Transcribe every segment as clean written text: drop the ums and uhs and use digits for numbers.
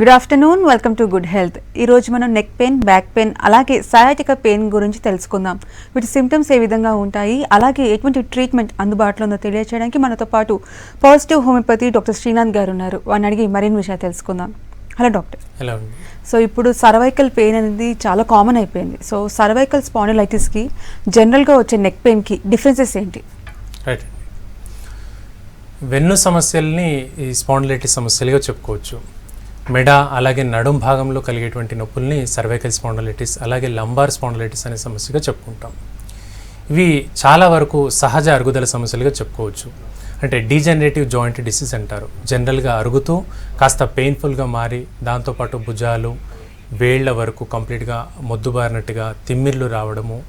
Good afternoon, welcome to good health. ఈరోజు మనం neck pain, back pain, అలాగే sciatica pain గురించి తెలుసుకుందాం. వీటి సిమ్టమ్స్ ఏ విధంగా ఉంటాయి, అలాగే ఎటువంటి ట్రీట్మెంట్ అందుబాటులో ఉందో తెలియజేయడానికి మనతో పాటు పాజిటివ్ హోమియోపతి డాక్టర్ శ్రీనాథ్ గారు ఉన్నారు. వారిని అడిగి మరిన్ని విషయాలు తెలుసుకుందాం. Hello doctor. హలో. సో ఇప్పుడు సర్వైకల్ పెయిన్ అనేది చాలా కామన్ అయిపోయింది. సో సర్వైకల్ స్పాండిలైటిస్కి, జనరల్గా వచ్చే నెక్ పెయిన్కి డిఫరెన్సెస్ ఏంటి? రైట్. వెన్ను సమస్యల్ని ఈ స్పాండిలైటిస్ సమస్యలుగా చెప్పుకోవచ్చు. మెడ అలాగే నడుం భాగంలో కలిగేటువంటి నొప్పుల్ని సర్వైకల్ స్పాండిలైటిస్, అలాగే లంబార్ స్పాండిలైటిస్ అనే సమస్యగా చెప్పుకుంటాం. ఇవి చాలా వరకు సహజ అరుగుదల సమస్యలుగా చెప్పుకోవచ్చు. అంటే డీజనరేటివ్ జాయింట్ డిసీజ్ అంటారు. జనరల్గా అరుగుతూ కాస్త పెయిన్ఫుల్గా మారి దాంతోపాటు భుజాలు, వేళ్ల వరకు కంప్లీట్గా మొద్దుబారినట్టుగా, తిమ్మిర్లు రావడము,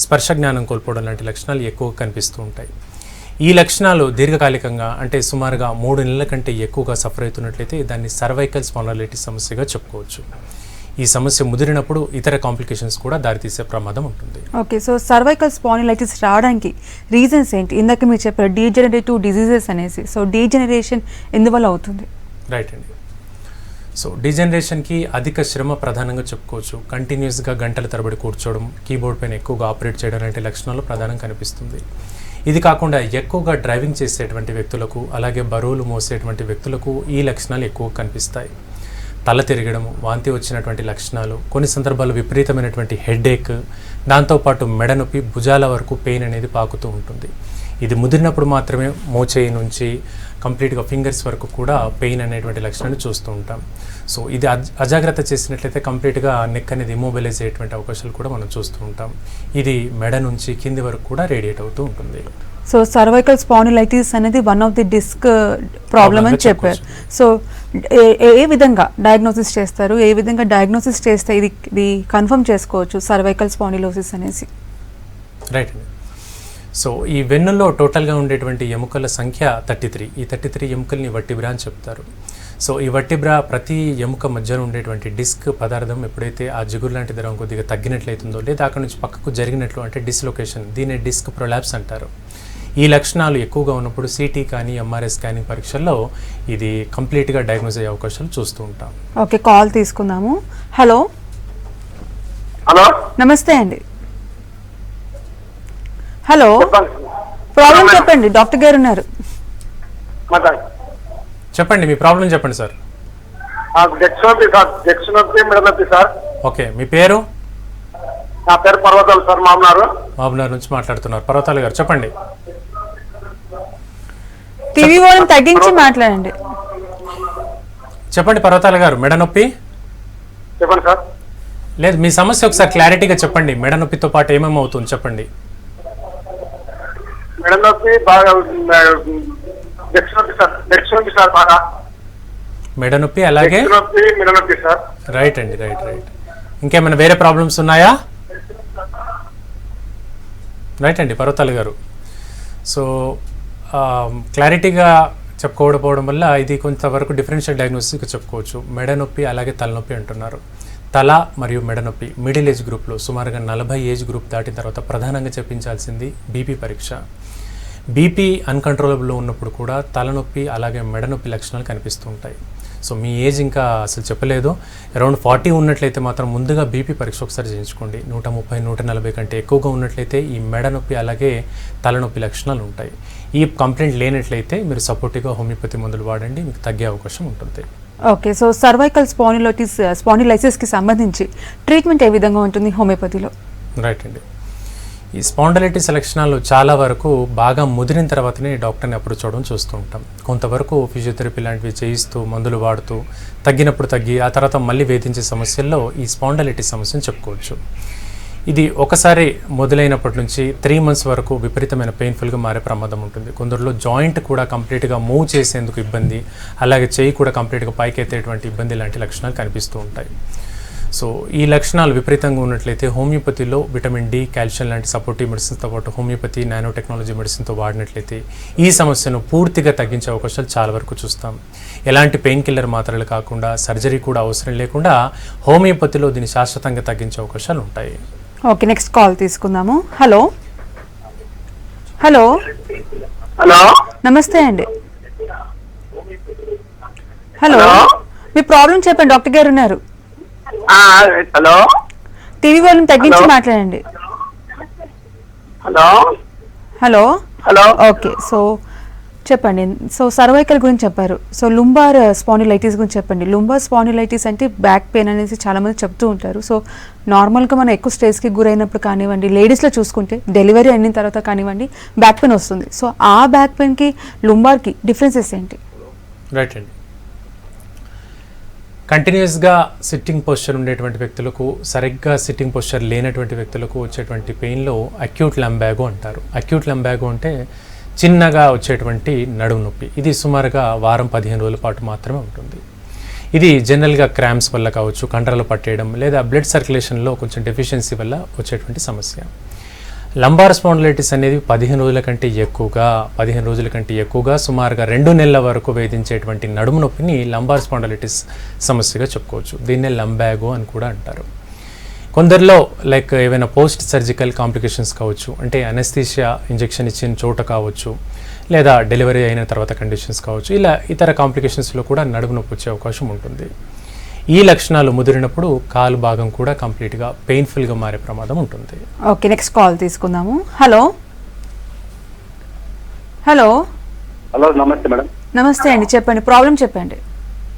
స్పర్శ జ్ఞానం కోల్పోవడం లాంటి లక్షణాలు ఎక్కువగా కనిపిస్తూ ఉంటాయి. ఈ లక్షణాలు దీర్ఘకాలికంగా అంటే సుమారుగా 3 నెలల కంటే ఎక్కువగా సఫర్ అవుతున్నట్లయితే దాన్ని సర్వైకల్ స్పాండిలైటిస్ సమస్యగా చెప్పుకోవచ్చు. ఈ సమస్య ముదిరినప్పుడు ఇతర కాంప్లికేషన్స్ కూడా దారితీసే ప్రమాదం ఉంటుంది. ఓకే, సో సర్వైకల్ స్పాండిలైటిస్ రావడానికి రీజన్స్ ఏంటి? ఇందాక మీరు చెప్పారు డీజనరేటివ్ డిజీజెస్ అనేసి. సో డీజనరేషన్ ఎందువల్ల అవుతుంది? రైట్ అండి. సో డీజనరేషన్కి అధిక శ్రమ ప్రధానంగా చెప్పుకోవచ్చు. కంటిన్యూస్గా గంటల తరబడి కూర్చోవడం, కీబోర్డ్ పైన ఎక్కువగా ఆపరేట్ చేయడం లాంటి లక్షణాలు ప్రధానం కనిపిస్తుంది. ఇది కాకుండా ఎక్కువగా డ్రైవింగ్ చేసేటువంటి వ్యక్తులకు, అలాగే బరువులు మోసేటువంటి వ్యక్తులకు ఈ లక్షణాలు ఎక్కువ కనిపిస్తాయి. తల తిరగడం, వాంతి వచ్చినటువంటి లక్షణాలు, కొన్ని సందర్భాల్లో విపరీతమైనటువంటి హెడేక్, దాంతోపాటు మెడ నొప్పి, భుజాల వరకు పెయిన్ అనేది పాకుతూ ఉంటుంది. ఇది ముదిరినప్పుడు మాత్రమే మోచేయి నుంచి కంప్లీట్గా ఫింగర్స్ వరకు కూడా పెయిన్ అనేటువంటి లక్షణాన్ని చూస్తూ ఉంటాం. సో ఇది అజాగ్రత్త చేసినట్లయితే కంప్లీట్గా నెక్ అనేది ఇమ్మొబిలైజ్ అయ్యేటువంటి అవకాశాలు కూడా మనం చూస్తూ ఉంటాం. ఇది మెడ నుంచి కింది వరకు కూడా రేడియేట్ అవుతూ ఉంటుంది. సో సర్వైకల్ స్పాండిలైటిస్ అనేది one of the disc problem అని చెప్పారు. సో ఏ విధంగా డయాగ్నోసిస్ చేస్తారు? ఏ విధంగా డయాగ్నోసిస్ చేస్తే ఇది కన్ఫర్మ్ చేసుకోవచ్చు సర్వైకల్ స్పాండిలోసిస్ అనేసి? రైట్ అండి. సో ఈ వెన్నులో టోటల్గా ఉండేటువంటి ఎముకల సంఖ్య 33. ఈ 33 ఎముకల్ని వర్టిబ్రా అని చెప్తారు. సో ఈ వర్టిబ్రా ప్రతి ఎముక మధ్యలో ఉండేటువంటి డిస్క్ పదార్థం ఎప్పుడైతే ఆ జిగురు లాంటి ద్రవం కొద్దిగా తగ్గినట్లయితుందో, లేదా అక్కడ నుంచి పక్కకు జరిగినట్లు అంటే డిస్లొకేషన్, దీన్ని డిస్క్ ప్రొలాప్స్ అంటారు. ఈ లక్షణాలు ఎక్కువగా ఉన్నప్పుడు సిటీ కానీ ఎంఆర్ఐ స్కానింగ్ పరీక్షల్లో ఇది కంప్లీట్గా డయాగ్నోస్ అయ్యే అవకాశాలు చూస్తూ ఉంటాం. ఓకే, కాల్ తీసుకుందాము. హలో. హలో, నమస్తే అండి. హలో, ప్రాబ్లం చెప్పండి, డాక్టర్ గారు ఉన్నారు. చెప్పండి, మీ ప్రాబ్లం చెప్పండి సార్. సార్. ఓకే, మీ పేరు? నా పేరు పర్వతాలు సార్. మామూలు నుంచి మాట్లాడుతున్నారు. పర్వతాలు గారు చెప్పండి. టీవీ వాల్యూమ్ తగ్గించి మాట్లాడండి. చెప్పండి పర్వతాలు గారు. మెడ నొప్పి చెప్పండి సార్. లేదు, మీ సమస్య ఒకసారి క్లారిటీగా చెప్పండి. మెడ నొప్పితో పాటు ఏమేమి అవుతుంది చెప్పండి. మెడ నొప్పి బాగా, సార్ బాగా మెడ నొప్పి, అలాగే మెడ నొప్పి సార్. రైట్ అండి, రైట్. ఇంకేమైనా వేరే ప్రాబ్లమ్స్ ఉన్నాయా? రైట్ అండి పర్వతాలు గారు. సో క్లారిటీగా చెప్పుకోవడం వల్ల ఇది కొంతవరకు డిఫరెన్షియల్ డయాగ్నోసిస్గా చెప్పుకోవచ్చు. మెడ నొప్పి అలాగే తలనొప్పి అంటున్నారు. తల మరియు మెడ నొప్పి మిడిల్ ఏజ్ గ్రూప్లో సుమారుగా 40 ఏజ్ గ్రూప్ దాటిన తర్వాత ప్రధానంగా చెప్పించాల్సింది బీపీ పరీక్ష. బీపీ అన్కంట్రోలబుల్లో ఉన్నప్పుడు కూడా తలనొప్పి అలాగే మెడ నొప్పి లక్షణాలు కనిపిస్తూ ఉంటాయి. సో మీ ఏజ్ ఇంకా అసలు చెప్పలేదు. అరౌండ్ 40 ఉన్నట్లయితే మాత్రం ముందుగా బీపీ పరీక్ష ఒకసారి చేయించుకోండి. 130, 140 కంటే ఎక్కువగా ఉన్నట్లయితే ఈ మెడ నొప్పి అలాగే తలనొప్పి లక్షణాలు ఉంటాయి. ఈ కంప్లైంట్ లేనట్లయితే మీరు సపోర్టివ్గా హోమియోపతి మందులు వాడండి, మీకు తగ్గే అవకాశం ఉంటుంది. ఓకే, సో సర్వైకల్ స్పాండిలైసిస్కి సంబంధించి ట్రీట్మెంట్ ఏ విధంగా ఉంటుంది హోమియోపతిలో? రైట్ అండి. ఈ స్పాండిలైటిస్ లక్షణాలు చాలా వరకు బాగా ముదిరిన తర్వాతనే డాక్టర్ని అప్రోచ్ అవ్వడం చూస్తూ ఉంటాం. కొంతవరకు ఫిజియోథెరపీ లాంటివి చేయిస్తూ మందులు వాడుతూ తగ్గినప్పుడు తగ్గి ఆ తర్వాత మళ్ళీ వేధించే సమస్యల్లో ఈ స్పాండిలైటిస్ సమస్యను చెప్పుకోవచ్చు. ఇది ఒకసారి మొదలైనప్పటి నుంచి 3 months వరకు విపరీతమైన పెయిన్ఫుల్గా మారే ప్రమాదం ఉంటుంది. కొందరిలో జాయింట్ కూడా కంప్లీట్గా మూవ్ చేసేందుకు ఇబ్బంది, అలాగే చేయి కూడా కంప్లీట్గా పైకి ఎత్తేటువంటి ఇబ్బంది లాంటి లక్షణాలు కనిపిస్తూ ఉంటాయి. సో ఈ లక్షణాలు విపరీతంగా ఉన్నట్లయితే హోమియోపతిలో విటమిన్ డి, కాల్షియం లాంటి సపోర్టివ్ మెడిసిన్స్తో పాటు హోమియోపతి నానో టెక్నాలజీ మెడిసిన్తో వాడినట్లయితే ఈ సమస్యను పూర్తిగా తగ్గించే అవకాశాలు చాలా వరకు చూస్తాం. ఎలాంటి పెయిన్ కిల్లర్ మాత్రలు కాకుండా, సర్జరీ కూడా అవసరం లేకుండా హోమియోపతిలో దీన్ని శాశ్వతంగా తగ్గించే అవకాశాలు ఉంటాయి. ఓకే, నెక్స్ట్ కాల్ తీసుకుందాము. హలో. హలో. హలో, నమస్తే అండి. హలో. మీ ప్రాబ్లం చెప్పండి, డాక్టర్ గారు ఉన్నారు. హలో టీవీ వాళ్ళని తగ్గించి Hello. మాట్లాడండి. Hello hello. Hello okay, so చెప్పండి. సో సర్వైకల్ గురించి చెప్పారు. సో లుంబార్ స్పాండిలైటిస్ గురించి చెప్పండి. లుంబార్ స్పాండిలైటిస్ అంటే బ్యాక్ పెయిన్ అనేసి చాలామంది చెప్తూ ఉంటారు. సో నార్మల్గా మనం ఎక్కువ స్ట్రెస్కి గురైనప్పుడు కానివ్వండి, లేడీస్లో చూసుకుంటే డెలివరీ అయిన తర్వాత కానివ్వండి బ్యాక్ పెయిన్ వస్తుంది. సో ఆ బ్యాక్ పెయిన్కి లుంబార్కి డిఫరెన్సెస్ ఏంటి? రైట్ అండి. కంటిన్యూస్గా సిట్టింగ్ పోస్చర్ ఉండేటువంటి వ్యక్తులకు, సరిగ్గా సిట్టింగ్ పోస్చర్ లేనటువంటి వ్యక్తులకు వచ్చేటువంటి పెయిన్లో అక్యూట్ లంబాగో అంటారు. అక్యూట్ లంబాగో అంటే చిన్నగా వచ్చేటువంటి నడుము నొప్పి. ఇది సుమారుగా వారం 15 రోజుల పాటు మాత్రమే ఉంటుంది. ఇది జనరల్గా క్రాంప్స్ వల్ల కావచ్చు, కండరాలు పట్టేయడం లేదా బ్లడ్ సర్క్యులేషన్లో కొంచెం డెఫిషియన్సీ వల్ల వచ్చేటువంటి సమస్య. లంబార్ స్పాండిలైటిస్ అనేది 15 రోజుల కంటే ఎక్కువగా సుమారుగా 2 నెలల వరకు వేధించేటువంటి నడుము నొప్పిని లంబార్ స్పాండిలైటిస్ సమస్యగా చెప్పుకోవచ్చు. దీన్నే లంబాగో అని కూడా అంటారు. కొందరిలో లైక్ ఏవైనా పోస్ట్ సర్జికల్ కాంప్లికేషన్స్ కావచ్చు, అంటే అనెస్థీషియా ఇంజెక్షన్ ఇచ్చిన చోట కావచ్చు, లేదా డెలివరీ అయిన తర్వాత కండిషన్స్ కావచ్చు, ఇలా ఇతర కాంప్లికేషన్స్లో కూడా నడుము నొప్పి వచ్చే అవకాశం ఉంటుంది. ఈ లక్షణాలు ముదిరినప్పుడు కాలు భాగం కూడా కంప్లీట్గా పెయిన్ఫుల్గా మారే ప్రమాదం ఉంటుంది. ఓకే, నెక్స్ట్ కాల్ తీసుకుందాము. హలో. హలో. హలో నమస్తే మేడం. నమస్తే అండి, చెప్పండి, ప్రాబ్లం చెప్పండి.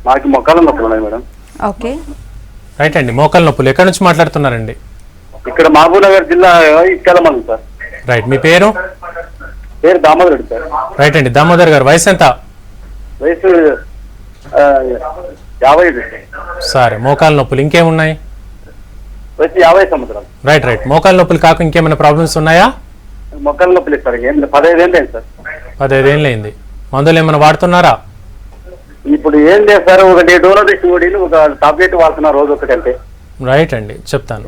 నాకు మొక్కలు నొప్పులు ఉన్నాయి మేడం. ఓకే. రైట్ అండి. మోకాలు నొప్పులు ఎక్కడి నుంచి మాట్లాడుతున్నారండి? ఇక్కడ మహబూబ్నగర్ జిల్లా ఇక్కలమల్లి సార్. రైట్, మీ పేరు? పేరు దామోదర్ రెడ్డి సార్. రైట్ అండి. దామోదర్ గారు, వయసు ఎంత? వయసు 50. సరే, మోకాలు నొప్పులు ఇంకేమున్నాయి? వయసు 50 సంవత్సరాలు. రైట్. మోకాలు నొప్పులు కాక ఇంకేమైనా ప్రాబ్లమ్స్ ఉన్నాయా? మొక్కలు నొప్పులు సార్. 15 ఏళ్ళు అయింది సార్. 15 అయింది. మందులు ఏమైనా వాడుతున్నారా? ఇప్పుడు ఏం లేదు సార్, ఒకటి డోలో తెచ్చి ఒక టాబ్లెట్ వాడుతున్నా రోజు ఒకటంటే. రైట్ అండి, చెప్తాను.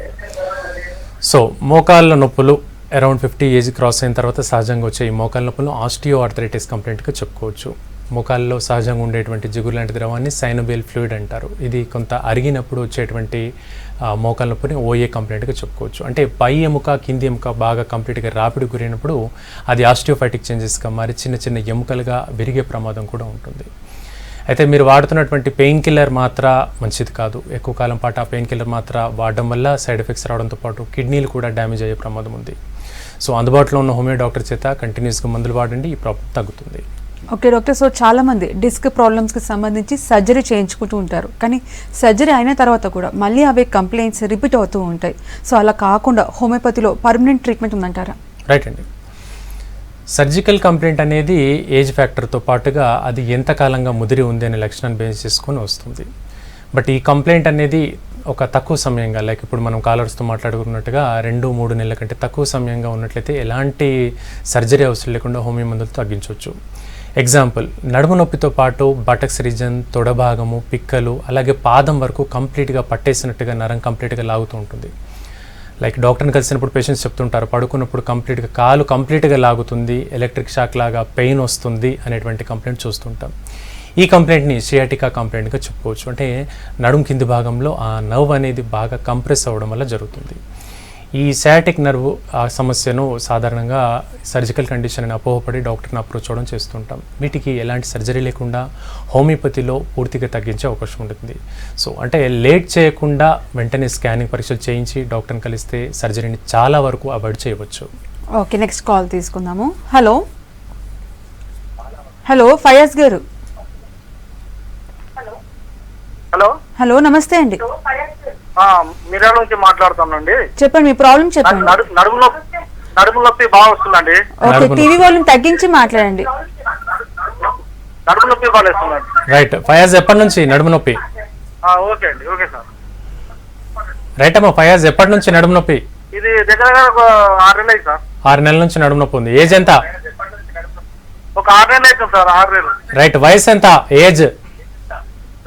సో మోకాళ్ళ నొప్పులు అరౌండ్ 50 ఏజ్ క్రాస్ అయిన తర్వాత సహజంగా వచ్చే ఈ మోకాళ్ళ నొప్పులు ఆస్టియో ఆర్థరైటిస్ కంప్లైంట్గా చెప్పుకోవచ్చు. మోకాళ్ళలో సహజంగా ఉండేటువంటి జిగురు లాంటి ద్రవాన్ని సైనోబియల్ ఫ్లూయిడ్ అంటారు. ఇది కొంత అరిగినప్పుడు వచ్చేటువంటి మోకాళ్ళ నొప్పిని ఓఏ కంప్లైంట్గా చెప్పుకోవచ్చు. అంటే పై ఎముక కింది ఎముక బాగా కంప్లీట్గా రాపిడి గురైనప్పుడు అది ఆస్టియోఫైటిక్ చేంజెస్గా మారి చిన్న చిన్న ఎముకలుగా విరిగే ప్రమాదం కూడా ఉంటుంది. అయితే మీరు వాడుతున్నటువంటి పెయిన్ కిల్లర్ మాత్ర మంచిది కాదు. ఎక్కువ కాలం పాటు ఆ పెయిన్ కిల్లర్ మాత్ర వాడడం వల్ల సైడ్ ఎఫెక్ట్స్ రావడంతో పాటు కిడ్నీలు కూడా డ్యామేజ్ అయ్యే ప్రమాదం ఉంది. సో అందుబాటులో ఉన్న హోమియో డాక్టర్ చేత కంటిన్యూస్గా మందులు వాడండి, ఈ ప్రాబ్లం తగ్గుతుంది. ఓకే డాక్టర్, సో చాలామంది డిస్క్ ప్రాబ్లమ్స్కి సంబంధించి సర్జరీ చేయించుకుంటూ ఉంటారు, కానీ సర్జరీ అయిన తర్వాత కూడా మళ్ళీ అవే కంప్లైంట్స్ రిపీట్ అవుతూ ఉంటాయి. సో అలా కాకుండా హోమియోపతిలో పర్మనెంట్ ట్రీట్మెంట్ ఉందంటారా? రైట్ అండి. సర్జికల్ కంప్లైంట్ అనేది ఏజ్ ఫ్యాక్టర్తో పాటుగా అది ఎంతకాలంగా ముదిరి ఉంది అనే లక్షణాన్ని బేస్ చేసుకొని వస్తుంది. బట్ ఈ కంప్లైంట్ అనేది ఒక తక్కువ సమయంగా, లైక్ ఇప్పుడు మనం కాలర్స్తో మాట్లాడుకున్నట్టుగా 2-3 నెలల కంటే తక్కువ సమయంగా ఉన్నట్లయితే ఎలాంటి సర్జరీ అవసరం లేకుండా హోమియో మందులు తగ్గించవచ్చు. ఎగ్జాంపుల్, నడుము నొప్పితో పాటు బటక్స్ రీజన్, తొడ భాగము, పిక్కలు, అలాగే పాదం వరకు కంప్లీట్గా పట్టేసినట్టుగా నరం కంప్లీట్గా లాగుతూ ఉంటుంది. లైక్ డాక్టర్ని కలిసినప్పుడు పేషెంట్స్ చెప్తుంటారు, పడుకున్నప్పుడు కాలు కంప్లీట్గా లాగుతుంది, ఎలక్ట్రిక్ షాక్ లాగా పెయిన్ వస్తుంది అనేటువంటి కంప్లైంట్ చూస్తుంటాం. ఈ కంప్లైంట్ని సియాటికా కంప్లైంట్గా చెప్పుకోవచ్చు. అంటే నడుము కింది భాగంలో ఆ నర్వ్ అనేది బాగా కంప్రెస్ అవ్వడం వల్ల జరుగుతుంది. ఈ సయాటిక్ నర్వ్ ఆ సమస్యను సాధారణంగా సర్జికల్ కండిషన్ అని అపోహపడి డాక్టర్ని అప్రోచ్ అవ్వడం చేస్తుంటాం. వీటికి ఎలాంటి సర్జరీ లేకుండా హోమియోపతిలో పూర్తిగా తగ్గించే అవకాశం ఉంటుంది. సో అంటే లేట్ చేయకుండా వెంటనే స్కానింగ్ పరీక్షలు చేయించి డాక్టర్ని కలిస్తే సర్జరీని చాలా వరకు అవాయిడ్ చేయవచ్చు. ఓకే, నెక్స్ట్ కాల్ తీసుకుందాము. హలో. హలో ఫయాజ్ గారు. హలో. హలో, నమస్తే అండి, మిర్యాల నుంచి మాట్లాడుతానండి. చెప్పండి, మీ ప్రాబ్లం చెప్పండి. నడుము నొప్పి బాగా వస్తుందండి. ఓకే, టీవీ వాల్యూమ్ తగ్గించి మాట్లాడండి. నడుము నొప్పి బాగా వస్తుందండి. రైట్. ఫయాజ్, ఎప్పటి నుంచి నడుము నొప్పి? ఓకే అండి, ఓకే సార్. రైట్ అమ్మా. ఫయాజ్, ఎప్పటి నుంచి నడుము నొప్పి? ఇది దగ్గర ఒక 6 నెలలు అయింది సార్. 6 నెలల నుంచి నడుము నొప్పి ఉంది. ఏజ్ ఎంత? ఒక 6 నెలలు అవుతుంది సార్. 6 నెలలు. రైట్. వయసు ఎంత? ఏజ్?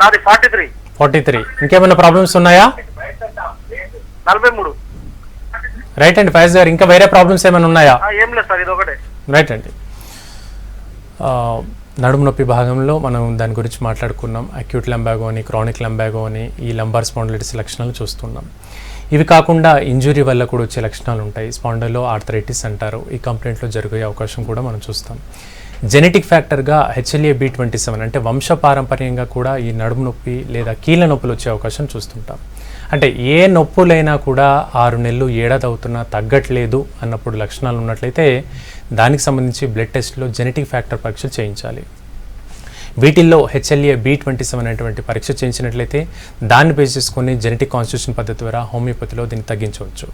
నాది 43. 43. ఇంకేమైనా ప్రాబ్లమ్స్ ఉన్నాయా? 43. రైట్ అండి. ఫయాజ్ గారు, ఇంకా వేరే ప్రాబ్లమ్స్ ఏమైనా ఉన్నాయా? ఏం లేదు సార్, ఇది ఒకటే. రైట్ అండి. నడుము నొప్పి భాగంలో మనం దాని గురించి మాట్లాడుకున్నాం. అక్యూట్ లంబాగో అని, క్రానిక్ లంబాగో అని, ఈ లంబార్ స్పాండిలైటిస్ లక్షణాలు చూస్తున్నాం. ఇవి కాకుండా ఇంజురీ వల్ల కూడా వచ్చే లక్షణాలు ఉంటాయి. స్పాండలో ఆర్థరైటిస్ అంటారు. ఈ కంప్లైంట్లో జరిగే అవకాశం కూడా మనం చూస్తాం. జెనెటిక్ ఫ్యాక్టర్గా HLA-B27 అంటే వంశపారంపర్యంగా కూడా ఈ నడుము నొప్పి లేదా కీళ్ళ నొప్పులు వచ్చే అవకాశం చూస్తుంటాం. అంటే ఏ నొప్పులైనా కూడా 6 నెలలు ఏడాది అవుతున్నా తగ్గట్లేదు అన్నప్పుడు లక్షణాలు ఉన్నట్లయితే దానికి సంబంధించి బ్లడ్ టెస్ట్లో జెనెటిక్ ఫ్యాక్టర్ పరీక్షలు చేయించాలి. వీటిల్లో HLA-B27 అనేటువంటి పరీక్ష చేయించినట్లయితే దాన్ని బేస్ చేసుకొని జెనెటిక్ కాన్స్టిట్యూషన్ పద్ధతి ద్వారా హోమియోపతిలో దీన్ని తగ్గించవచ్చు.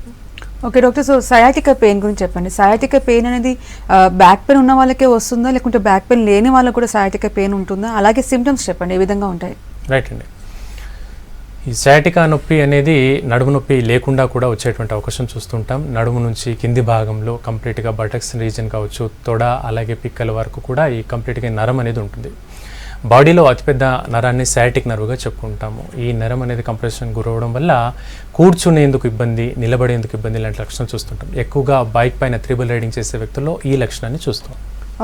Okay doctor, so sciatica pain గురించి చెప్పండి. సయాటికా పెయిన్ అనేది బ్యాక్ పెయిన్ ఉన్న వాళ్ళకే వస్తుందా, లేకుంటే బ్యాక్ పెయిన్ లేని వాళ్ళకు కూడా సయాటికా పెయిన్ ఉంటుందా? అలాగే సిమ్టమ్స్ చెప్పండి, ఏ విధంగా ఉంటాయి? రైట్ అండి. ఈ సయాటికా నొప్పి అనేది నడుము నొప్పి లేకుండా కూడా వచ్చేటువంటి అవకాశం చూస్తుంటాం. నడుము నుంచి కింది భాగంలో కంప్లీట్గా బటక్స్ రీజన్ కావచ్చు, తొడ అలాగే పిక్కల వరకు కూడా ఈ కంప్లీట్గా నరం అనేది ఉంటుంది. బాడీలో అతిపెద్ద నరాన్ని సయాటిక్ నర్వ్గా చెప్పుకుంటాము. ఈ నరం అనేది కంప్రెషన్ గురవడం వల్ల కూర్చునేందుకు ఇబ్బంది, నిలబడేందుకు ఇబ్బంది లాంటి లక్షణాలు చూస్తుంటాం. ఎక్కువగా బైక్ పైన త్రిబుల్ రైడింగ్ చేసే వ్యక్తుల్లో ఈ లక్షణాన్ని చూస్తాం.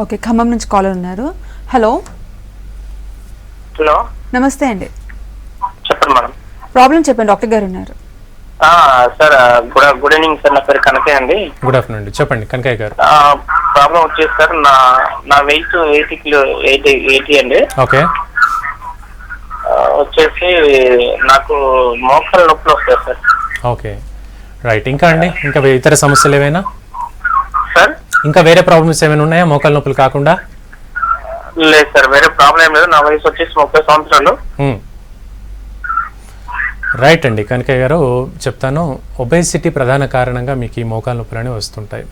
ఓకే, ఖమ్మం నుంచి కాలర్ ఉన్నారు. హలో. హలో, నమస్తే అండి. చెప్పండి మేడం. ప్రాబ్లం చెప్పండి, డాక్టర్ గారు ఉన్నారు. Sir good evening sir. నా పేరు కనకయ్య అండి. గుడ్ ఆఫ్టర్నూన్ అండి, చెప్పండి కనకయ్య గారు. ప్రాబ్లం వచ్చేసి సార్ నా వెయిట్ 80 అండి. ఓకే. వచ్చేసి నాకు మోకాళ్ళ నొప్పులు వస్తాయి సార్. Okay, right. ఇంకా అండి, ఇంకా ఇతర సమస్యలు ఏమైనా? సార్ ఇంకా వేరే ప్రాబ్లమ్స్ ఏమైనా ఉన్నాయా మోకాళ్ళ నొప్పులు కాకుండా? లేదు సార్, వేరే ప్రాబ్లం ఏం లేదు. నా వయసు వచ్చేసి 30 సంవత్సరాలు. రైట్ అండి కనకయ్య గారు, చెప్తాను. ఒబేసిటీ ప్రధాన కారణంగా మీకు ఈ మోకాళ్ళ నొప్పులు అనేవి వస్తుంటాయి.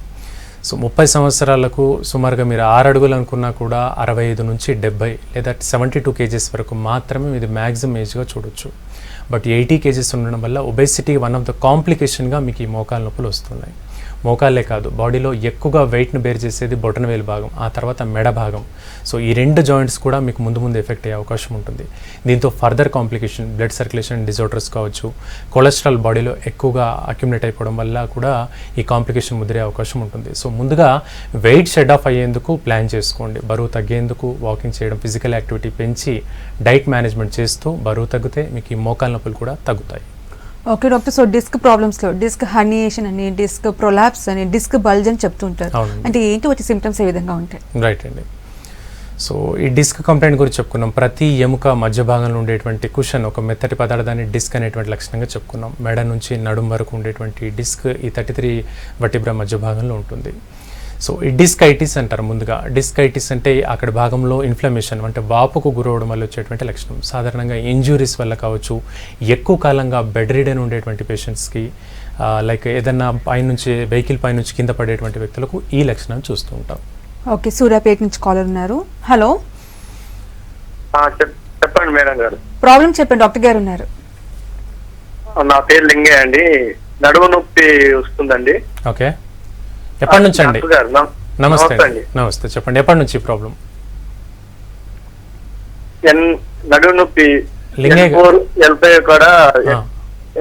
సో 30 సంవత్సరాలకు సుమారుగా మీరు 6 అడుగులు అనుకున్నా కూడా 65 నుంచి 70 లేదా 72 kgs వరకు మాత్రమే ఇది మ్యాక్సిమం ఏజ్గా చూడొచ్చు. బట్ 80 kgs ఉండడం వల్ల ఒబేసిటీ వన్ ఆఫ్ ద కాంప్లికేషన్గా మీకు ఈ మోకాళ్ళ నొప్పులు వస్తున్నాయి. మోకాళ్ళే కాదు, బాడీలో ఎక్కువగా వెయిట్ను బేర్ చేసేది బొటనవేలు భాగం, ఆ తర్వాత మెడ భాగం. సో ఈ 2 జాయింట్స్ కూడా మీకు ముందు ఎఫెక్ట్ అయ్యే అవకాశం ఉంటుంది. దీంతో further complication blood circulation disorders కావచ్చు, కొలెస్ట్రాల్ బాడీలో ఎక్కువగా అక్యుములేట్ అయిపోవడం వల్ల కూడా ఈ కాంప్లికేషన్ ముదిరే అవకాశం ఉంటుంది. సో ముందుగా వెయిట్ షెడ్ ఆఫ్ అయ్యేందుకు ప్లాన్ చేసుకోండి. బరువు తగ్గేందుకు వాకింగ్ చేయడం, ఫిజికల్ యాక్టివిటీ పెంచి డైట్ మేనేజ్మెంట్ చేస్తూ బరువు తగ్గితే మీకు ఈ మోకాళ్ళ నొప్పులు కూడా తగ్గుతాయి. ఓకే డాక్టర్, సో డిస్క్ ప్రాబ్లమ్స్లో డిస్క్ హర్నియేషన్ అని, డిస్క్ ప్రొలాప్స్ అని, డిస్క్ బల్జ్ అని చెప్తుంటారు. అంటే ఏంటి వచ్చే సిమ్టమ్స్ ఏ విధంగా ఉంటాయి? రైట్ అండి. సో ఈ డిస్క్ కంప్లైంట్ గురించి చెప్పుకున్నాం. ప్రతి ఎముక మధ్య భాగంలో ఉండేటువంటి కుషన్, ఒక మెత్తటి పదార్థాన్ని డిస్క్ అనేటువంటి లక్షణంగా చెప్పుకున్నాం. మెడ నుంచి నడుం వరకు ఉండేటువంటి డిస్క్ ఈ 33 వర్టిబ్రా మధ్య భాగంలో ఉంటుంది. సో ఈ డిస్కైటిస్ అంటారు. ముందుగా డిస్కైటిస్ అంటే అక్కడ భాగంలో ఇన్ఫ్లమేషన్ అంటే వాపుకు గురవడం వల్ల వచ్చేటువంటి లక్షణం. సాధారణంగా ఇంజురీస్ వల్ల కావచ్చు, ఎక్కువ కాలంగా బెడ్ రిడెన్ ఉండేటువంటి పేషెంట్స్కి, లైక్ ఏదన్నా పైనుంచి వెహికల్ పైనుంచి కింద పడేటువంటి వ్యక్తులకు ఈ లక్షణం చూస్తూ ఉంటాం. ఓకే, సూర్యాపేట నుంచి కాలర్ ఉన్నారు. హలో. చెప్పండి మేడం గారు. ప్రాబ్లం చెప్పండి, డాక్టర్ గారు ఉన్నారు. నా పేరు లింగయ్య అండి. నడుము నొప్పి వస్తుందండి. ఓకే, ఎప్పటి నుంచి అండి? నమస్తే అండి. నమస్తే, చెప్పండి ఎప్పటి నుంచి ప్రాబ్లం? నడుము నొప్పి L5 కూడా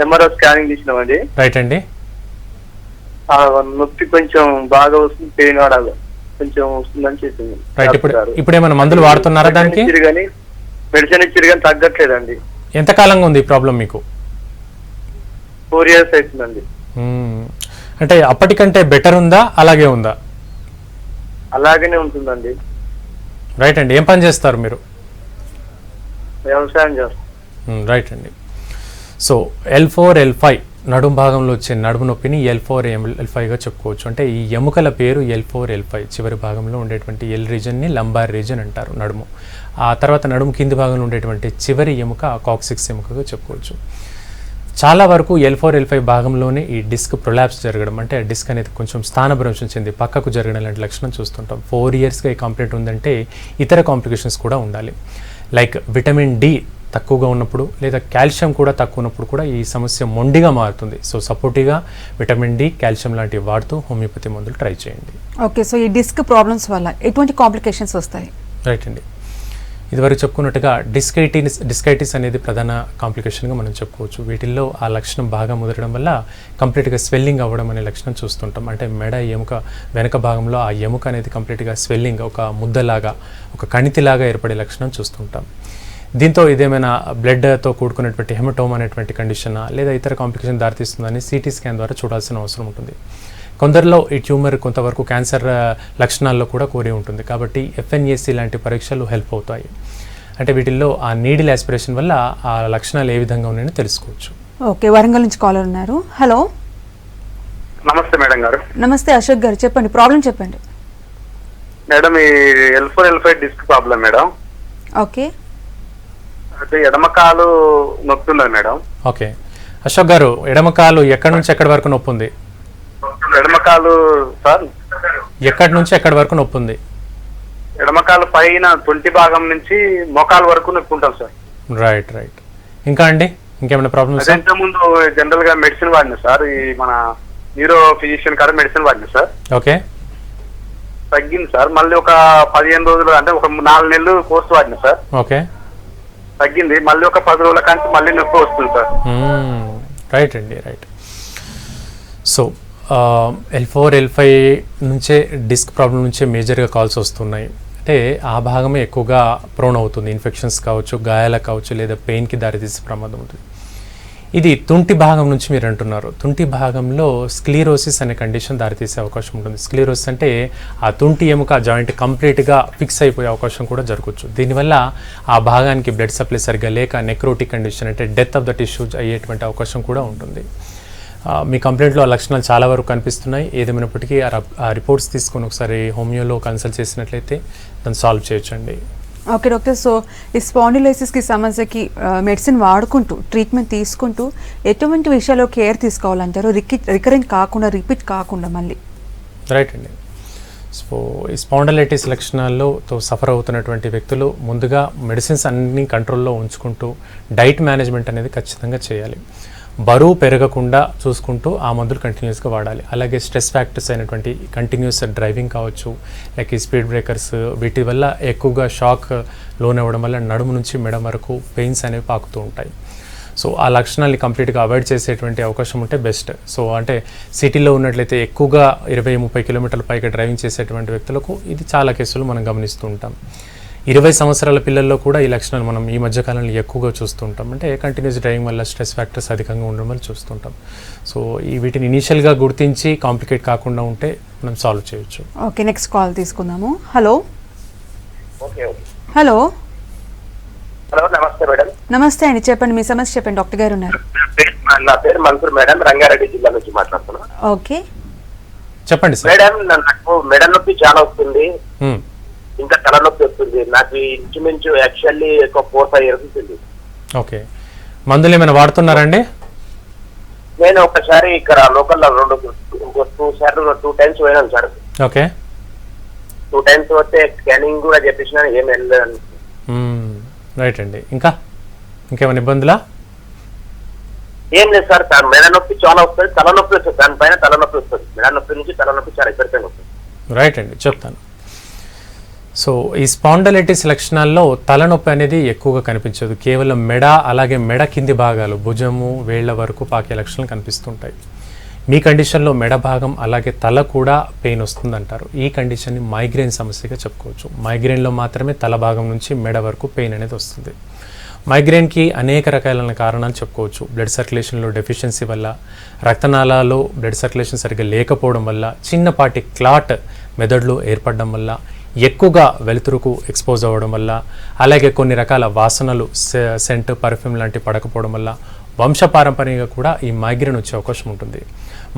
MRI స్కానింగ్ తీసినామండి. రైట్ అండి. నొప్పి కొంచెం బాగా వస్తుంది, పెయిన్ వాడాలి కొంచెం వస్తుందని చెప్పింది. రైట్. ఇప్పుడు ఏమైనా మందులు వాడుతున్నారా దానికి? మెడిసిన్ ఇచ్చారు కానీ తగ్గట్లేదండి. ఎంత కాలంగా ఉంది ఈ ప్రాబ్లం మీకు? 4 years అవుతుందండి. అంటే అప్పటికంటే బెటర్ ఉందా, అలాగే ఉందా? అలాగనే ఉంటుందండి. రైట్ అండి. ఏం పని చేస్తారు మీరు? వ్యవసాయం చేస్తాం. రైట్ అండి. సో L4, L5 నడుము భాగంలో వచ్చే నడుము నొప్పిని L4, L5గా చెప్పుకోవచ్చు. అంటే ఈ ఎముకల పేరు L4, L5. చివరి భాగంలో ఉండేటువంటి L రీజన్ని లంబార్ రీజన్ అంటారు, నడుము. ఆ తర్వాత నడుము కింది భాగంలో ఉండేటువంటి చివరి ఎముక కాక్సిక్స్ ఎముకగా చెప్పుకోవచ్చు. చాలా వరకు L4, L5 భాగంలోనే ఈ డిస్క్ ప్రొలాప్స్ జరగడం, అంటే డిస్క్ అనేది కొంచెం స్థానభ్రంశం చెంది పక్కకు జరగడం లాంటి లక్షణం చూస్తుంటాం. 4 yearsగా ఈ కంప్లైంట్ ఉందంటే ఇతర కాంప్లికేషన్స్ కూడా ఉండాలి. లైక్ విటమిన్ డి తక్కువగా ఉన్నప్పుడు లేదా కాల్షియం కూడా తక్కువ ఉన్నప్పుడు కూడా ఈ సమస్య మొండిగా మారుతుంది. సో సపోర్టివ్గా విటమిన్ డి, కాల్షియం లాంటివి వాడుతూ హోమియోపతి మందులు ట్రై చేయండి. ఓకే, సో ఈ డిస్క్ ప్రాబ్లమ్స్ వల్ల ఎటువంటి కాంప్లికేషన్స్ వస్తాయి? రైట్ అండి. ఇదివరకు చెప్పుకున్నట్టుగా డిస్కైటిస్ అనేది ప్రధాన కాంప్లికేషన్గా మనం చెప్పుకోవచ్చు. వీటిల్లో ఆ లక్షణం బాగా ముదరడం వల్ల కంప్లీట్గా స్వెల్లింగ్ అవ్వడం అనే లక్షణం చూస్తుంటాం. అంటే మెడ ఎముక వెనక భాగంలో ఆ ఎముక అనేది కంప్లీట్గా స్వెల్లింగ్, ఒక ముద్దలాగా, ఒక కణితిలాగా ఏర్పడే లక్షణం చూస్తుంటాం. దీంతో ఇదేమైనా బ్లడ్తో కూడుకున్నటువంటి హెమటోమా అనేటువంటి కండిషన్ లేదా ఇతర కాంప్లికేషన్ దారితీస్తుందని సిటీ స్కాన్ ద్వారా చూడాల్సిన అవసరం ఉంటుంది. కొందరిలో ఈ ట్యూమర్ కొంతవరకు క్యాన్సర్ లక్షణాల్లో కూడా కోరి ఉంటుంది. కాబట్టి ఎఫ్ఎన్ఏసి లాంటి పరీక్షలు హెల్ప్ అవుతాయి. అంటే వీటిల్లో ఆ నీడిల్ ఆస్పిరేషన్ వల్ల ఆ లక్షణాలు ఏ విధంగా ఉన్నాయని తెలుసుకోవచ్చు. ఓకే, వరంగల్ నుంచి కాలర్ ఉన్నారు. హలో, నమస్తే మేడం గారు. నమస్తే అశోక్ గారు, చెప్పండి ప్రాబ్లం చెప్పండి. మేడం ఈ L4 disc problem madam. Okay, అయితే ఎడమ కాలు నొప్పుతున్నది మేడం. ఓకే అశోక్ గారు, ఎడమ కాలు ఎక్కడి నుంచి ఎక్కడి వరకు నొప్పి ఉంది? ఎడమ కాలు సార్, ఎక్కడి నుంచి ఎక్కడి వరకు నొప్పి ఉంది? ఎడమ కాలు పైన తొంటి భాగం నుంచి మోకాలు వరకు నొప్పి ఉంటాం సార్. రైట్. ఇంకా అండి, ఇంకేమైనా ప్రాబ్లమ్స్? అదే ఇంత ముందు జనరల్ గా మెడిసిన్ వాడినా సార్, ఈ మన న్యూరో ఫిజిషియన్ కాడ మెడిసిన్ వాడినా సార్. ఓకే, తగ్గింది సార్. మళ్ళీ ఒక 15 రోజులు అంటే ఒక 4 నెలలు కోర్సు వాడినా సార్. ఓకే, తగ్గింది. మళ్ళీ ఒక 10 రోజుల కానీ మళ్ళీ నొప్పి వస్తుంది సార్. రైట్ అండి, రైట్. సో L4, L5 నుంచే డిస్క్ ప్రాబ్లం నుంచే మేజర్గా కాల్స్ వస్తున్నాయి. అంటే ఆ భాగమే ఎక్కువగా ప్రోన్ అవుతుంది. ఇన్ఫెక్షన్స్ కావచ్చు, గాయాలకు కావచ్చు, లేదా పెయిన్కి దారితీసే ప్రమాదం ఉంటుంది. ఇది తుంటి భాగం నుంచి మీరు అంటున్నారు. తుంటి భాగంలో స్క్లీరోసిస్ అనే కండిషన్ దారితీసే అవకాశం ఉంటుంది. స్క్లీరోసిస్ అంటే ఆ తుంటి ఎముక జాయింట్ కంప్లీట్గా ఫిక్స్ అయిపోయే అవకాశం కూడా జరగవచ్చు. దీనివల్ల ఆ భాగానికి బ్లడ్ సప్లై సరిగ్గా లేక నెక్రోటిక్ కండిషన్ అంటే డెత్ ఆఫ్ ద టిష్యూస్ అయ్యేటువంటి అవకాశం కూడా ఉంటుంది. మీ కంప్లైంట్లో ఆ లక్షణాలు చాలా వరకు కనిపిస్తున్నాయి. ఏదేమైనప్పటికీ ఆ రిపోర్ట్స్ తీసుకొని ఒకసారి హోమియోలో కన్సల్ట్ చేసినట్లయితే దాన్ని సాల్వ్ చేయొచ్చండి. ఓకే డాక్టర్, సో ఈ స్పాండిలైసిస్కి సమస్యకి మెడిసిన్ వాడుకుంటూ ట్రీట్మెంట్ తీసుకుంటూ ఎటువంటి విషయాల్లో కేర్ తీసుకోవాలంటారు? రికరెంట్ కాకుండా, రిపీట్ కాకుండా మళ్ళీ. రైట్ అండి. సో ఈ స్పాండిలైటిస్ లక్షణాల్లో సఫర్ అవుతున్నటువంటి వ్యక్తులు ముందుగా మెడిసిన్స్ అన్ని కంట్రోల్లో ఉంచుకుంటూ డైట్ మేనేజ్మెంట్ అనేది ఖచ్చితంగా చేయాలి. బరువు పెరగకుండా చూసుకుంటూ ఆ మందులు కంటిన్యూస్గా వాడాలి. అలాగే స్ట్రెస్ ఫ్యాక్టర్స్ అయినటువంటి కంటిన్యూస్ డ్రైవింగ్ కావచ్చు, లైక్ ఈ స్పీడ్ బ్రేకర్స్, వీటి వల్ల ఎక్కువగా షాక్ లోనవ్వడం వల్ల నడుము నుంచి మెడ వరకు పెయిన్స్ అనేవి పాకుతూ ఉంటాయి. సో ఆ లక్షణాలని కంప్లీట్గా అవాయిడ్ చేసేటువంటి అవకాశం ఉంటే బెస్ట్. సో అంటే సిటీలో ఉన్నట్లయితే ఎక్కువగా 20-30 కిలోమీటర్ల పైగా డ్రైవింగ్ చేసేటువంటి వ్యక్తులకు ఇది చాలా కేసులు మనం గమనిస్తూ ఉంటాం. 20 సంవత్సరాల పిల్లల్లో కూడా ఈ లక్షణాలు మనం ఈ మధ్యకాలంలో ఎక్కువగా చూస్తుంటాం. అంటే కంటిన్యూస్ డ్రైవింగ్ వల్ల స్ట్రెస్ ఫ్యాక్టర్స్ అధికంగా ఉండడం వల్ల చూస్తుంటాం. సో వీటిని ఇనీషియల్గా గుర్తించి కాంప్లికేట్ కాకుండా ఉంటే మనం సాల్వ్ చేయొచ్చు. ఓకే, నెక్స్ట్ కాల్ తీసుకుందాము. హలో. ఓకే. హలో. హలో, నమస్తే మేడం. నమస్తే అండి, చెప్పండి మీ సమస్య చెప్పండి, డాక్టర్ గారు ఉన్నారు. నా పేరు మన్సూర్ మేడం, రంగారెడ్డి జిల్లా నుంచి మాట్లాడుతున్నాను. ఓకే చెప్పండి సార్. మేడం, నాకు మెడ నొప్పి చాలా వస్తుంది, ఇంకా తలనొప్పి వస్తుంది. నాకు ఇంచుమించు యాక్చువల్లీ ఒక 4-5 ఇయర్స్ ఉంటుంది. ఓకే, మందులు ఏమైనా వాడుతున్నారండి? నేను ఒకసారి ఇక్కడ లోకల్లో 2 టైమ్స్ పోయినాను సార్. ఓకే, 2 టైమ్స్ వస్తే స్కానింగ్ కూడా చేపించిన, ఏం వెళ్ళలేదు. రైట్ అండి. ఇంకేమైనా ఇబ్బందులా? ఏం లేదు సార్. మెడ నొప్పి చాలా వస్తుంది, తలనొప్పి వస్తుంది, దానిపైన తలనొప్పి వస్తుంది. మెడ నొప్పి నుంచి తలనొప్పి చాలా విపరీతంగా వస్తుంది. రైట్ అండి, చెప్తాను. సో ఈ స్పాండిలైటిస్ లక్షణాల్లో తలనొప్పి అనేది ఎక్కువగా కనిపించదు. కేవలం మెడ, అలాగే మెడ కింది భాగాలు, భుజము, వేళ్ల వరకు పాకే లక్షణాలు కనిపిస్తుంటాయి. మీ కండిషన్లో మెడ భాగం అలాగే తల కూడా పెయిన్ వస్తుందంటారు. ఈ కండిషన్ని మైగ్రేన్ సమస్యగా చెప్పుకోవచ్చు. మైగ్రేన్లో మాత్రమే తల భాగం నుంచి మెడ వరకు పెయిన్ అనేది వస్తుంది. మైగ్రేన్కి అనేక రకాలైన కారణాలు చెప్పుకోవచ్చు. బ్లడ్ సర్క్యులేషన్లో డెఫిషియన్సీ వల్ల, రక్తనాళాల్లో బ్లడ్ సర్క్యులేషన్ సరిగ్గా లేకపోవడం వల్ల, చిన్నపాటి క్లాట్ మెదడులో ఏర్పడడం వల్ల, ఎక్కువగా వెలుతురుకు ఎక్స్పోజ్ అవ్వడం వల్ల, అలాగే కొన్ని రకాల వాసనలు, సెంట్, పర్ఫ్యూమ్ లాంటివి పడకపోవడం వల్ల, వంశపారంపర్యంగా కూడా ఈ మైగ్రేన్ వచ్చే అవకాశం ఉంటుంది.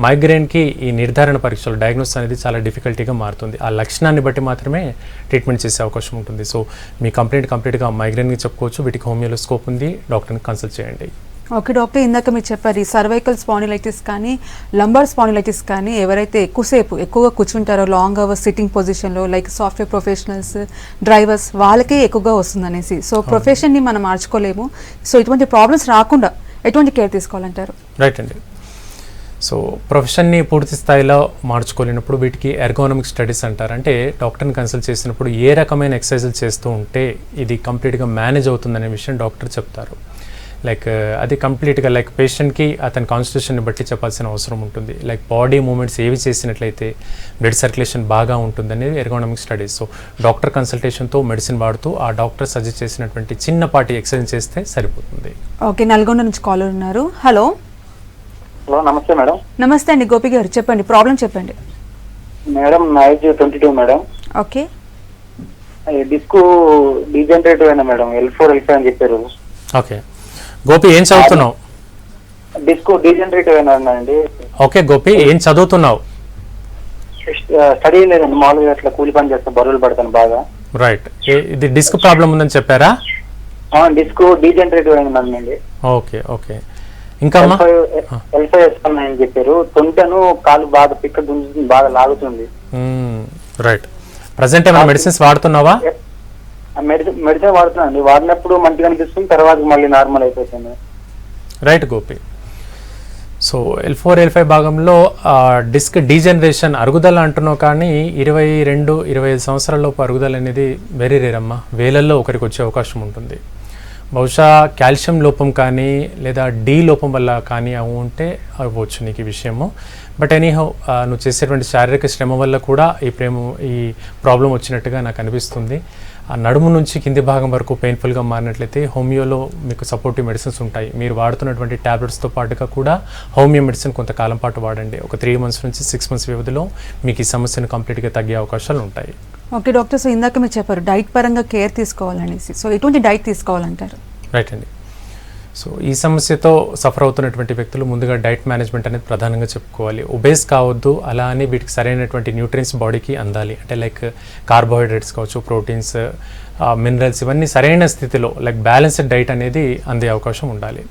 మైగ్రేన్కి ఈ నిర్ధారణ పరీక్షలు, డయాగ్నోస్ అనేది చాలా డిఫికల్టీగా మారుతుంది. ఆ లక్షణాన్ని బట్టి మాత్రమే ట్రీట్మెంట్ చేసే అవకాశం ఉంటుంది. సో మీ కంప్లీట్గా మైగ్రేన్కి చెప్పుకోవచ్చు. వీటికి హోమియోలో స్కోప్ ఉంది, డాక్టర్ని కన్సల్ట్ చేయండి. ఓకే డాక్టర్, ఇందాక మీరు చెప్పారు ఈ సర్వైకల్ స్పాండిలైటిస్ కానీ లంబార్ స్పాండిలైటిస్ కానీ ఎవరైతే ఎక్కువగా కూర్చుంటారో, లాంగ్ అవర్స్ సిట్టింగ్ పొజిషన్లో, లైక్ సాఫ్ట్వేర్ ప్రొఫెషనల్స్, డ్రైవర్స్, వాళ్ళకే ఎక్కువగా వస్తుంది అనేసి. సో ప్రొఫెషన్ని మనం మార్చుకోలేము. సో ఇటువంటి ప్రాబ్లమ్స్ రాకుండా ఎటువంటి కేర్ తీసుకోవాలంటారు? రైట్ అండి. సో ప్రొఫెషన్ని పూర్తి స్థాయిలో మార్చుకోలేనప్పుడు వీటికి ఎర్గోనమిక్ స్టడీస్ అంటారు. అంటే డాక్టర్ని కన్సల్ట్ చేసినప్పుడు ఏ రకమైన ఎక్సర్సైజులు చేస్తూ ఉంటే ఇది కంప్లీట్గా మేనేజ్ అవుతుందనే విషయం డాక్టర్ చెప్తారు. లైక్ అది కంప్లీట్గా లైక్ పేషెంట్కి అతని కాన్స్టిట్యూషన్ని బట్టి చెప్పాల్సిన అవసరం ఉంటుంది. లైక్ బాడీ మూమెంట్స్ ఏవి చేసినట్లయితే బ్లడ్ సర్క్యులేషన్ బాగా ఉంటుంది అనేది ఎర్గోనమిక్ స్టడీస్. సో డాక్టర్ కన్సల్టేషన్తో మెడిసిన్ వాడుతూ ఆ డాక్టర్ సజెస్ట్ చేసినటువంటి చిన్నపాటి ఎక్సర్సైజ్ చేస్తే సరిపోతుంది. ఓకే, నల్గొండ నుంచి కాలర్ ఉన్నారు. హలో. హలో, నమస్తే మేడం. నమస్తే అండి గోపి గారు, చెప్పండి ప్రాబ్లం చెప్పండి. మేడం నా age 22 madam. Okay, disc degenerative అయినా మేడం, L4 L5 అని చెప్పారు. ఓకే గోపి, ఏం చదువుతున్నావు? డిస్క్ డీజనరేటివ్ అయినా అండి. ఓకే గోపి, ఏం చదువుతున్నావు? స్టడీ లేదండి, మామూలుగా అట్లా కూలి పని చేస్తాను, బరువులు పడతాను బాగా. రైట్, ఇది డిస్క్ ప్రాబ్లం ఉందని చెప్పారా? డిస్క్ డీజనరేటివ్ అయినండి. ఓకే ఓకే, ఇంకా అమ్మా? L5 అని చెప్పారు. తొంటను కాలు బాగా పిక్క బాగా లాగుతుంది. రైట్, ప్రజెంట్ ఏమైనా మెడిసిన్స్ వాడుతున్నావా? మెడిసిన్ వాడుతున్నాండి. వాడినప్పుడు మంచిగా అనిపిస్తుంది, తర్వాత మళ్ళీ నార్మల్ అయిపోతుంది. Right Gopi, so L4 L5 భాగంలో డిస్క్ డీజనరేషన్ అరుగుదల అంటున్నావు, కానీ 22-25 సంవత్సరాలలోపు అరుగుదల అనేది వెరీ రేర్ అమ్మా. వేలల్లో ఒకరికి వచ్చే అవకాశం ఉంటుంది. బహుశా కాల్షియం లోపం కానీ లేదా డి లోపం వల్ల కానీ అవి ఉంటే అవ్వచ్చు నీకు ఈ విషయము. బట్ ఎనీహౌ నువ్వు చేసేటువంటి శారీరక శ్రమ వల్ల కూడా ఈ ప్రాబ్లం వచ్చినట్టుగా నాకు అనిపిస్తుంది. ఆ నడుము నుంచి కింది భాగం వరకు పెయిన్ఫుల్గా మారినట్లయితే హోమియోలో మీకు సపోర్టివ్ మెడిసిన్స్ ఉంటాయి. మీరు వాడుతున్నటువంటి ట్యాబ్లెట్స్తో పాటుగా కూడా హోమియో మెడిసిన్ కొంతకాలం పాటు వాడండి. ఒక 3 months నుంచి 6 months వ్యవధిలో మీకు ఈ సమస్యను కంప్లీట్గా తగ్గే అవకాశాలు ఉంటాయి. ఓకే డాక్టర్, సో ఇందాక మీరు చెప్పారు డైట్ పరంగా కేర్ తీసుకోవాలనేసి, సో ఎటువంటి డైట్ తీసుకోవాలంటారు? రైట్ అండి, సో ఈ సమస్యతో సఫర్ అవుతున్నటువంటి వ్యక్తులు ముందుగా డైట్ మేనేజ్మెంట్ అనేది ప్రధానంగా చెప్పుకోవాలి. ఒబేస్ కావద్దు, అలా అని వీటికి సరైనటువంటి న్యూట్రియన్స్ బాడీకి అందాలి. అంటే లైక్ కార్బోహైడ్రేట్స్ కావచ్చు, ప్రోటీన్స్, మినరల్స్, ఇవన్నీ సరైన స్థితిలో లైక్ బ్యాలెన్స్డ్ డైట్ అనేది అందే అవకాశం ఉండాలి.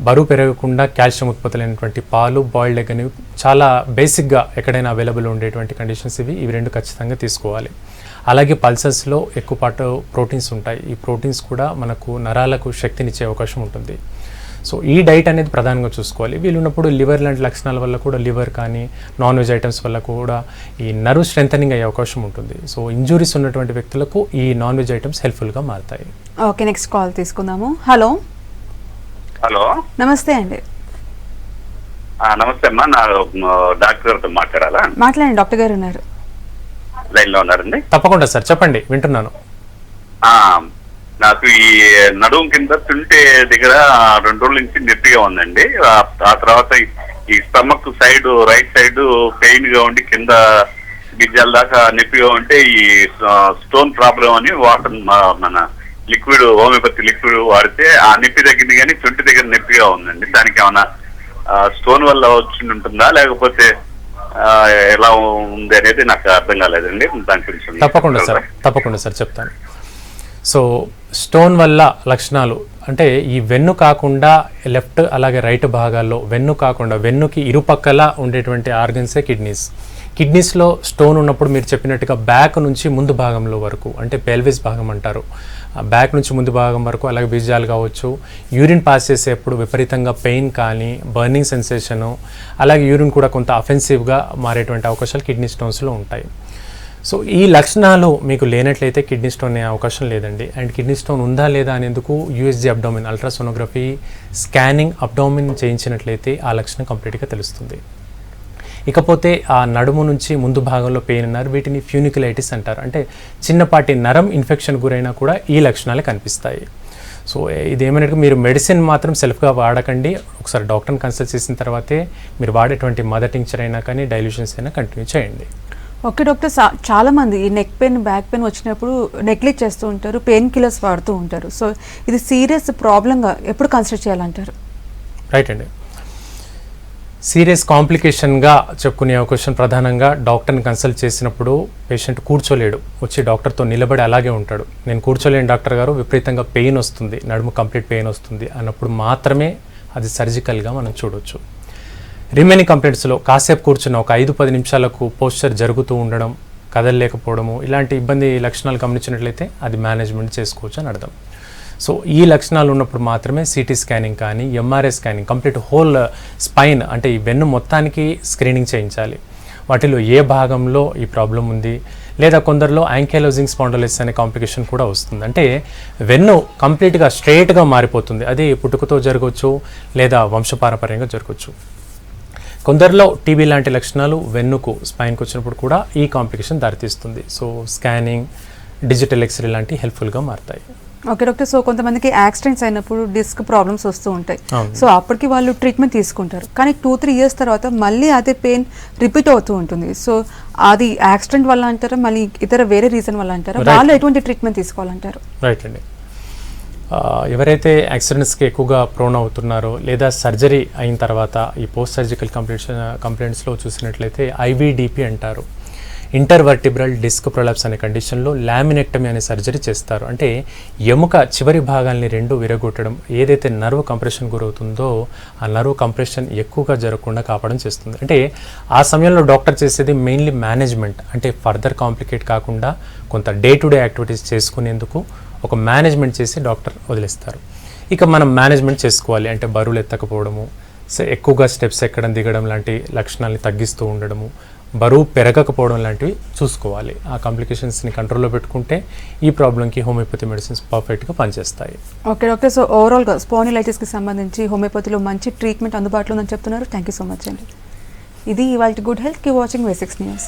బరువు పెరగకుండా కాల్షియం ఉత్పత్తులైనటువంటి పాలు, బాయిల్డ్ ఎగ్ అనేవి చాలా బేసిక్గా ఎక్కడైనా అవైలబుల్ ఉండేటువంటి కండిషన్స్ ఇవి రెండు ఖచ్చితంగా తీసుకోవాలి. అలాగే పల్సెస్లో ఎక్కువ పాటు ప్రోటీన్స్ ఉంటాయి. ఈ ప్రోటీన్స్ కూడా మనకు నరాలకు శక్తినిచ్చే అవకాశం ఉంటుంది. సో ఈ డైట్ అనేది ప్రధానంగా చూసుకోవాలి. వీలున్నప్పుడు లివర్ లాంటి లక్షణాల వల్ల కూడా, లివర్ కానీ నాన్ వెజ్ ఐటమ్స్ వల్ల కూడా ఈ నర్వ్ స్ట్రెంథనింగ్ అయ్యే అవకాశం ఉంటుంది. సో ఇంజురీస్ ఉన్నటువంటి వ్యక్తులకు ఈ నాన్ వెజ్ ఐటమ్స్ హెల్ప్ఫుల్గా మారుతాయి. ఓకే, నెక్స్ట్ కాల్ తీసుకుందాము. హలో హలో, నమస్తే అండి. నమస్తే అమ్మా. నా డాక్టర్ గారితో మాట్లాడాలా? మాట్లాడండి, డాక్టర్ గారు ఉన్నారు, లైన్ లో ఉన్నారండి. తప్పకుండా సార్, చెప్పండి, వింటున్నాను. నాకు ఈ నడుము కింద తుంటే దగ్గర 2 రోజుల నుంచి నొప్పిగా ఉందండి. ఆ తర్వాత ఈ stomach side, right side pain గా ఉండి కింద గిజ్జాల దాకా నొప్పిగా ఉంటే ఈ స్టోన్ ప్రాబ్లం అని వాటర్ మన లిక్విడ్, హోమియోపతి లిక్విడ్ వాడితే ఆ నొప్పి తగ్గింది, కానీ తుంటి దగ్గర నొప్పిగా ఉందండి. దానికి ఏమైనా స్టోన్ వల్ల వచ్చి ఉంటుందా, లేకపోతే ఎలా ఉంది అనేది నాకు అర్థం కాలేదండి. దాని గురించి తప్పకుండా సార్ చెప్తాను. సో స్టోన్ వల్ల లక్షణాలు అంటే ఈ వెన్ను కాకుండా లెఫ్ట్ అలాగే రైట్ భాగాల్లో, వెన్ను కాకుండా వెన్నుకి ఇరుపక్కల ఉండేటువంటి ఆర్గన్సే కిడ్నీస్లో స్టోన్ ఉన్నప్పుడు మీరు చెప్పినట్టుగా బ్యాక్ నుంచి ముందు భాగంలో వరకు, అంటే పెల్విస్ భాగం అంటారు, బ్యాక్ నుంచి ముందు భాగం వరకు, అలాగే బీజాలు కావచ్చు, యూరిన్ పాస్ చేసేప్పుడు విపరీతంగా పెయిన్ కానీ, బర్నింగ్ సెన్సేషను, అలాగే యూరిన్ కూడా కొంత అఫెన్సివ్గా మారేటువంటి అవకాశాలు కిడ్నీ స్టోన్స్లో ఉంటాయి. సో ఈ లక్షణాలు మీకు లేనట్లయితే కిడ్నీ స్టోన్ అయ్యే అవకాశం లేదండి. అండ్ కిడ్నీ స్టోన్ ఉందా లేదా అనేందుకు USG abdomen, ultrasonography scanning abdomen చేయించినట్లయితే ఆ లక్షణం కంప్లీట్గా తెలుస్తుంది. ఇకపోతే ఆ నడుము నుంచి ముందు భాగంలో పెయిన్ అన్నారు, వీటిని ఫ్యూనికులైటిస్ అంటారు. అంటే చిన్నపాటి నరం ఇన్ఫెక్షన్ గురైనా కూడా ఈ లక్షణాలు కనిపిస్తాయి. సో ఇదేమైనా మీరు మెడిసిన్ మాత్రం సెల్ఫ్గా వాడకండి. ఒకసారి డాక్టర్ని కన్సల్ట్ చేసిన తర్వాతే మీరు వాడేటువంటి మదర్ టింక్చర్ అయినా కానీ, డైల్యూషన్స్ అయినా కంటిన్యూ చేయండి. ఓకే డాక్టర్, చాలా మంది ఈ నెక్ పెయిన్, బ్యాక్ పెయిన్ వచ్చినప్పుడు నెగ్లెక్ట్ చేస్తూ ఉంటారు, పెయిన్ కిల్లర్స్ వాడుతూ ఉంటారు. సో ఇది సీరియస్ ప్రాబ్లంగా ఎప్పుడు కన్సిడర్ చేయాలంటారు? రైట్ అండి, సీరియస్ కాంప్లికేషన్గా చెప్పుకునే అవకాశం ప్రధానంగా డాక్టర్ని కన్సల్ట్ చేసినప్పుడు పేషెంట్ కూర్చోలేడు, వచ్చి డాక్టర్తో నిలబడి అలాగే ఉంటాడు. నేను కూర్చోలేను డాక్టర్ గారు, విపరీతంగా పెయిన్ వస్తుంది, నడుము కంప్లీట్ పెయిన్ వస్తుంది అన్నప్పుడు మాత్రమే అది సర్జికల్గా మనం చూడవచ్చు. రిమైనింగ్ కంప్లైంట్స్లో కాసేపు కూర్చున్న ఒక 5-10 నిమిషాలకు పోస్చర్ జరుగుతూ ఉండడం, కదలలేకపోవడము, ఇలాంటి ఇబ్బంది లక్షణాలు గమనించినట్లయితే అది మేనేజ్మెంట్ చేసుకోవచ్చు అని అర్థం. సో ఈ లక్షణాలు ఉన్నప్పుడు మాత్రమే సిటీ స్కానింగ్ కానీ, MRI scanning, complete whole spine అంటే ఈ వెన్ను మొత్తానికి స్క్రీనింగ్ చేయించాలి. వాటిలో ఏ భాగంలో ఈ ప్రాబ్లం ఉంది, లేదా కొందరిలో యాంకైలోజింగ్ స్పాండిలోలిసిస్ అనే కాంప్లికేషన్ కూడా వస్తుంది. అంటే వెన్ను కంప్లీట్గా స్ట్రైట్గా మారిపోతుంది. అది పుట్టుకతో జరగవచ్చు లేదా వంశపారంపర్యంగా జరగవచ్చు. కొందరిలో టీబీ లాంటి లక్షణాలు వెన్నుకు, స్పైన్కి వచ్చినప్పుడు కూడా ఈ కాంప్లికేషన్ దారితీస్తుంది. సో స్కానింగ్, డిజిటల్ ఎక్స్రే లాంటివి హెల్ప్ఫుల్గా మారుతాయి. ఓకే డాక్టర్, సో కొంతమందికి యాక్సిడెంట్స్ అయినప్పుడు డిస్క్ ప్రాబ్లమ్స్ వస్తూ ఉంటాయి. అవును. సో అప్పటికి వాళ్ళు ట్రీట్మెంట్ తీసుకుంటారు, కానీ 2-3 ఇయర్స్ తర్వాత మళ్ళీ అదే పెయిన్ రిపీట్ అవుతూ ఉంటుంది. సో అది యాక్సిడెంట్ వల్ల అంటారా, మళ్ళీ ఇతర వేరే రీజన్ వల్ల అంటారా, Right. వాళ్ళు ఎటువంటి ట్రీట్మెంట్ తీసుకోవాలంటారు? రైట్ అండి. ఎవరైతే యాక్సిడెంట్స్కి ఎక్కువగా ప్రోన్ అవుతున్నారో లేదా సర్జరీ అయిన తర్వాత ఈ పోస్ట్ సర్జికల్ కంప్లైంట్స్లో చూసినట్లయితే ఐవీడిపి అంటారు, ఇంటర్వర్టిబ్రల్ డిస్క్ ప్రొలాప్స్ అనే కండిషన్లో లామినెక్టమీ అనే సర్జరీ చేస్తారు. అంటే ఎముక చివరి భాగాల్ని రెండు విరగొట్టడం, ఏదైతే నర్వ్ కంప్రెషన్ గురవుతుందో ఆ నర్వ్ కంప్రెషన్ ఎక్కువగా జరగకుండా కాపాడడం చేస్తుంది. అంటే ఆ సమయంలో డాక్టర్ చేసేది మెయిన్లీ మేనేజ్మెంట్, అంటే ఫర్దర్ కాంప్లికేట్ కాకుండా కొంత డే టు డే యాక్టివిటీస్ చేసుకునేందుకు ఒక మేనేజ్మెంట్ చేసి డాక్టర్ వదిలేస్తారు. ఇక మనం మేనేజ్మెంట్ చేసుకోవాలి అంటే బరువులు ఎత్తకపోవడము, ఎక్కువగా స్టెప్స్ ఎక్కడం దిగడం లాంటి లక్షణాలని తగ్గిస్తూ ఉండడము, బరువు పెరగకపోవడం లాంటివి చూసుకోవాలి. ఆ కాంప్లికేషన్స్ని కంట్రోల్లో పెట్టుకుంటే ఈ ప్రాబ్లంకి హోమియోపతి మెడిసిన్స్ పర్ఫెక్ట్గా పనిచేస్తాయి. ఓకే డాక్టర్, సో ఓవరాల్గా స్పాండిలైటిస్కి సంబంధించి హోమియోపతిలో మంచి ట్రీట్మెంట్ అందుబాటులో ఉందని చెప్తున్నారు. థ్యాంక్ యూ సో మచ్ అండి. ఇది ఇవాళ good health. Keep watching V6 news.